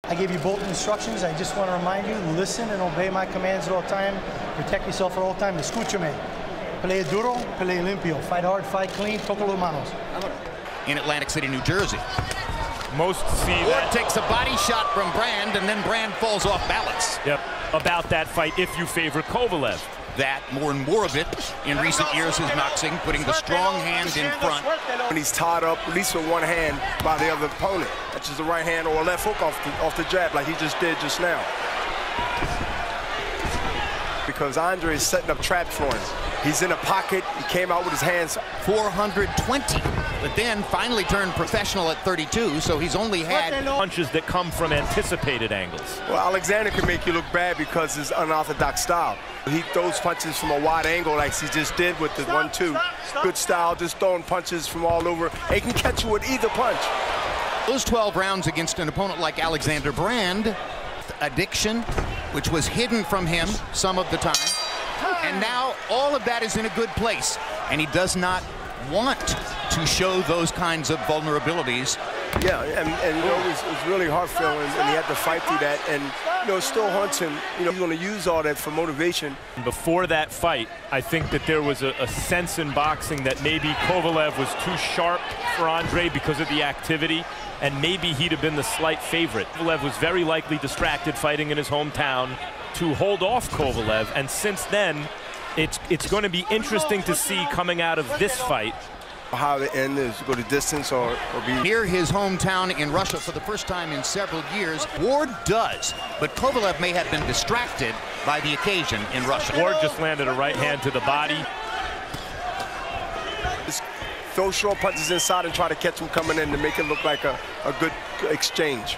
I gave you both instructions. I just want to remind you, listen and obey my commands at all time. Protect yourself at all time. Escúchame. Pelea duro, pelea limpio. Fight hard, fight clean, toco los manos. In Atlantic City, New Jersey. Most see Ward that. takes a body shot from Brand, and then Brand falls off balance. Yep, about that fight if you favor Kovalev. That, more and more of it, in recent years is Noxing, putting the strong hand in front. When he's tied up, at least with one hand, by the other opponent. That's just the right hand or a left hook off the jab like he just did just now. Because Andre is setting up traps for him. He's in a pocket. He came out with his hands. 420, but then finally turned professional at 32, so he's only had punches that come from anticipated angles. Well, Alexander can make you look bad because his unorthodox style. He throws punches from a wide angle like he just did with the 1-2. Good style, just throwing punches from all over. He can catch you with either punch. Those 12 rounds against an opponent like Alexander Brand, addiction, which was hidden from him some of the time. And now all of that is in a good place, and he does not want to show those kinds of vulnerabilities. Yeah, and you know, it was really heartfelt, and he had to fight through that, and you know, it still haunts him. You know, he's going to use all that for motivation. Before that fight, I think that there was a sense in boxing that maybe Kovalev was too sharp for Andre because of the activity, and maybe he'd have been the slight favorite. Kovalev was very likely distracted fighting in his hometown to hold off Kovalev, and since then, it's going to be interesting to see coming out of this fight how the end is, go to distance or be near his hometown in Russia for the first time in several years. Ward does, but Kovalev may have been distracted by the occasion in Russia. Ward just landed a right hand to the body. Just throw short punches inside and try to catch him coming in to make it look like a good exchange.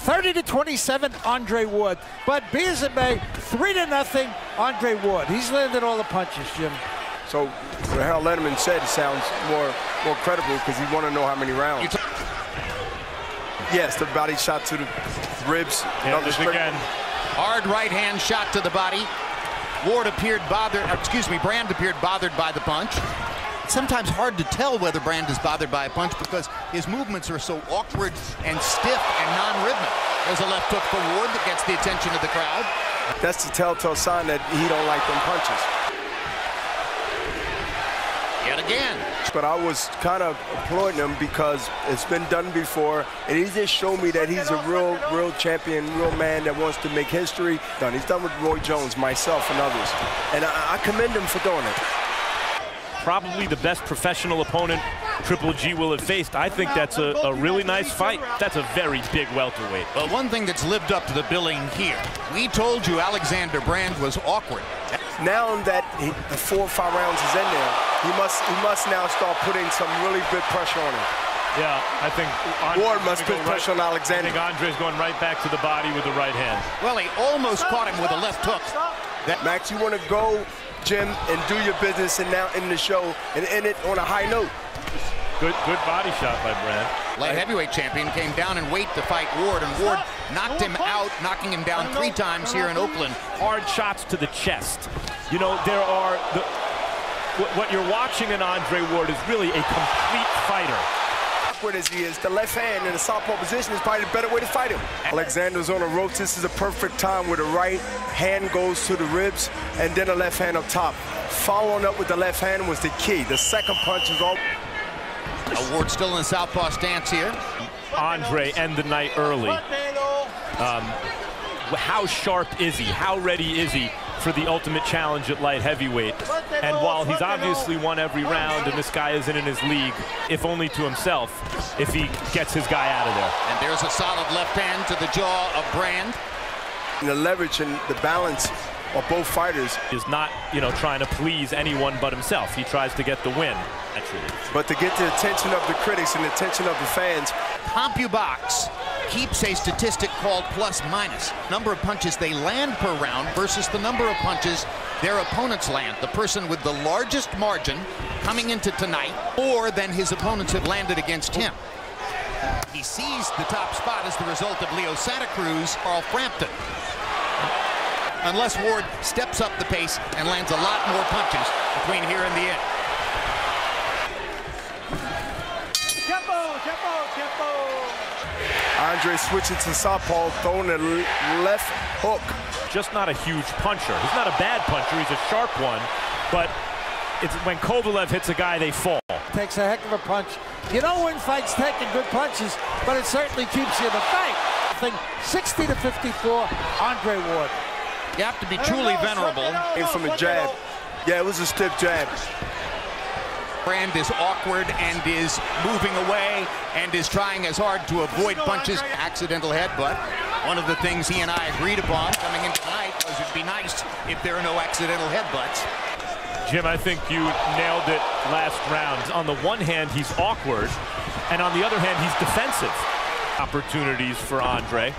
30-27, Andre Ward. But be as it may, 3-0, Andre Ward. He's landed all the punches, Jim. So what Harold Letterman said, it sounds more credible because he want to know how many rounds. Yes, the body shot to the ribs. Yeah, again. Hard right hand shot to the body. Ward appeared bothered, Brand appeared bothered by the punch. It's sometimes hard to tell whether Brand is bothered by a punch because his movements are so awkward and stiff and non-rhythmic. There's a left hook for Ward that gets the attention of the crowd. That's the telltale sign that he don't like them punches. Yet again. But I was kind of applauding him because it's been done before, and he just showed me that he's a real champion, real man that wants to make history. He's done with Roy Jones, myself, and others. And I commend him for doing it. Probably the best professional opponent Triple G will have faced. I think that's a really nice fight. That's a very big welterweight. Well, one thing that's lived up to the billing here, we told you Alexander Brand was awkward. Now that the 4 or 5 rounds is in there, he must now start putting some really good pressure on him. Yeah, I think Ward must put pressure on Alexander. I think Andre's going right back to the body with the right hand. Well, he almost caught him with a left hook. Max, you want to go, Jim, and do your business and now end the show and end it on a high note. Good body shot by Brand. Light heavyweight champion came down in weight to fight Ward, and Ward knocked him out, knocking him down 3 times here in Oakland. Hard shots to the chest. You know, there are what you're watching in Andre Ward is really a complete fighter. Awkward as he is, the left hand in the southpaw position is probably the better way to fight him. Alexander's on the ropes. This is a perfect time where the right hand goes to the ribs and then the left hand up top. Following up with the left hand was the key. The second punch is all. Ward still in the southpaw stance here. Andre end the night early. How sharp is he? How ready is he for the ultimate challenge at light heavyweight? And while he's obviously won every round and this guy isn't in his league, if only to himself, if he gets his guy out of there. And there's a solid left hand to the jaw of Brand. And the leverage and the balance of both fighters is not, you know, trying to please anyone but himself. He tries to get the win, actually. But to get the attention of the critics and the attention of the fans. CompuBox keeps a statistic called plus-minus. Number of punches they land per round versus the number of punches their opponents land. The person with the largest margin coming into tonight more than his opponents have landed against him. He seized the top spot as the result of Leo Santa Cruz, Carl Frampton. Unless Ward steps up the pace and lands a lot more punches between here and the end. I Andre switching to southpaw, throwing a left hook. Just not a huge puncher. He's not a bad puncher. He's a sharp one. But it's when Kovalev hits a guy, they fall. Takes a heck of a punch. You don't win fights taking good punches, but it certainly keeps you in the fight. I think 60-54, Andre Ward. You have to be truly venerable. Came from a jab. Yeah, it was a stiff jab. Brand is awkward and is moving away and is trying as hard to avoid punches. Accidental headbutt. One of the things he and I agreed upon coming into tonight was it'd be nice if there are no accidental headbutts. Jim, I think you nailed it last round. On the one hand, he's awkward, and on the other hand, he's defensive. Opportunities for Andre,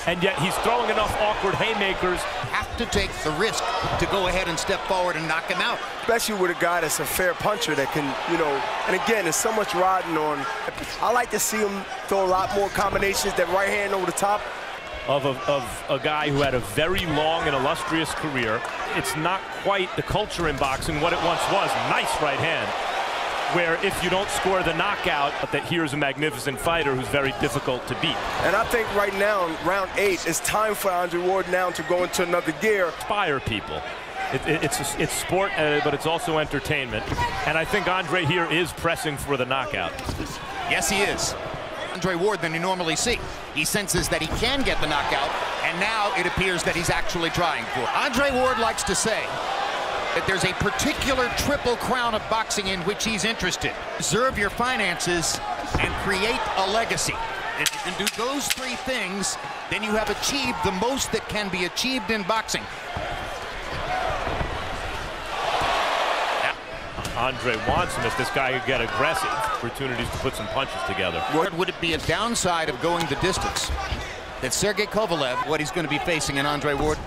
and yet he's throwing enough awkward haymakers. Have to take the risk to go ahead and step forward and knock him out. Especially with a guy that's a fair puncher that can, you know, and again, there's so much riding on. I like to see him throw a lot more combinations, that right hand over the top. Of a guy who had a very long and illustrious career. It's not quite the culture in boxing what it once was. Nice right hand, where if you don't score the knockout, that here's a magnificent fighter who's very difficult to beat. And I think right now, in round 8, it's time for Andre Ward now to go into another gear. Inspire people. It's sport, but it's also entertainment. And I think Andre here is pressing for the knockout. Yes, he is. Andre Ward than you normally see. He senses that he can get the knockout, and now it appears that he's actually trying for it. Andre Ward likes to say that there's a particular triple crown of boxing in which he's interested. Preserve your finances and create a legacy. If you can do those 3 things, then you have achieved the most that can be achieved in boxing. Andre wants him if this guy could get aggressive. Opportunities to put some punches together. Would it be a downside of going the distance that Sergey Kovalev, what he's going to be facing in Andre Ward?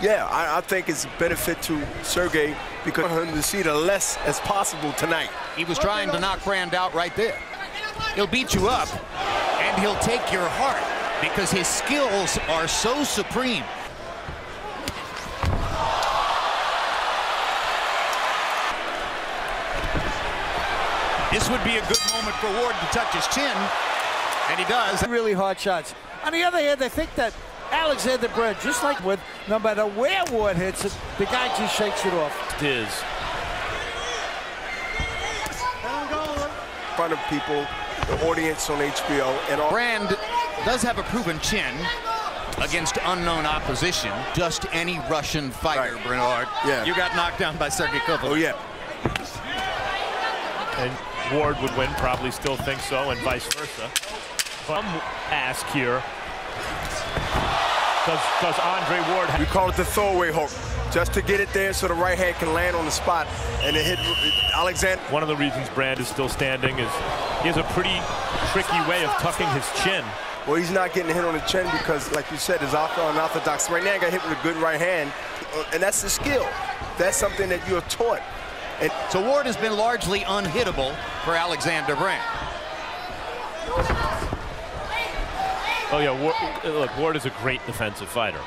Yeah, I think it's a benefit to Sergey because I want him to see the less as possible tonight. He was trying to knock Brand out right there. He'll beat you up, and he'll take your heart because his skills are so supreme. This would be a good moment for Ward to touch his chin, and he does. Really hard shots. On the other hand, I think that Alexander Brand, just like with, no matter where Ward hits it, the guy just shakes it off. It is. In front of people, the audience on HBO, and all. Brand does have a proven chin against unknown opposition. Just any Russian fighter, right. Bernard. Yeah. You got knocked down by Sergey Kovalev. Oh, yeah. And Ward would win, probably still think so, and vice versa. But I'm ask here, does Andre Ward we call it the throwaway hook, just to get it there so the right hand can land on the spot and it hit Alexander. One of the reasons Brand is still standing is he has a pretty tricky way of tucking his chin. Well, he's not getting hit on the chin because, like you said, is unorthodox. Right now, he got hit with a good right hand, and that's the skill. That's something that you're taught. And so Ward has been largely unhittable for Alexander Brand. Oh yeah, look, Ward is a great defensive fighter.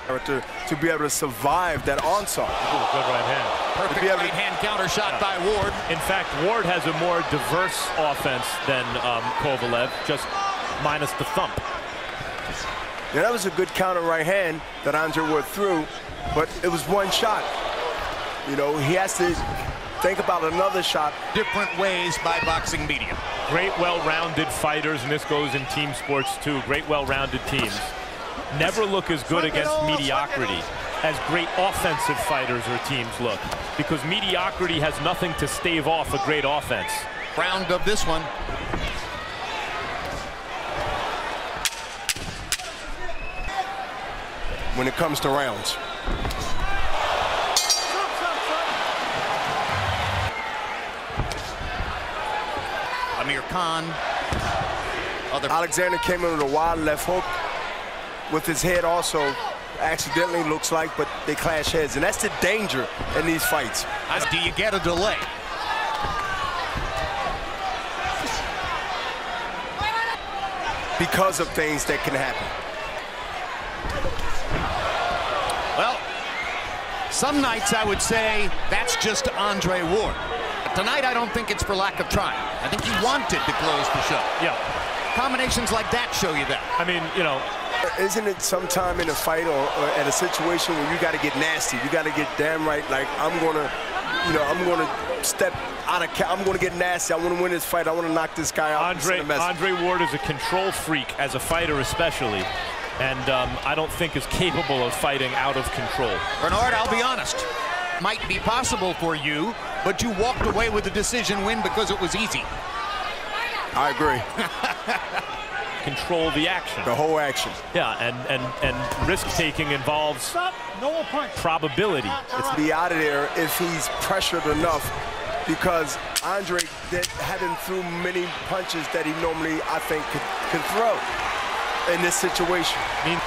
To be able to survive that onslaught. Good right hand. Perfect right hand counter shot by Ward. In fact, Ward has a more diverse offense than Kovalev, just minus the thump. Yeah, that was a good counter right hand that Andre Ward threw, but it was one shot. You know, he has to think about another shot. Different ways by boxing media. Great, well-rounded fighters, and this goes in team sports too. Great, well-rounded teams never look as good against mediocrity as great offensive fighters or teams look, because mediocrity has nothing to stave off a great offense. Round of this one. When it comes to rounds. Amir Khan. Alexander came in with a wide left hook with his head also accidentally, looks like, but they clash heads, and that's the danger in these fights. Do you get a delay? Because of things that can happen. Well, some nights I would say that's just Andre Ward. But tonight I don't think it's for lack of trying. I think he wanted to close the show. Yeah. Combinations like that show you that. I mean, you know. Isn't it sometime in a fight or at a situation where you got to get nasty? You got to get damn right, like, I'm going to step out of I'm going to get nasty. I want to win this fight. I want to knock this guy out. Andre Ward is a control freak as a fighter especially, and I don't think is capable of fighting out of control. Bernard, I'll be honest, might be possible for you, but you walked away with the decision win because it was easy. I agree. Control the action. The whole action. Yeah, and risk-taking involves probability. It's be out of there if he's pressured enough, because Andre hadn't threw many punches that he normally, I think, can throw in this situation. I mean,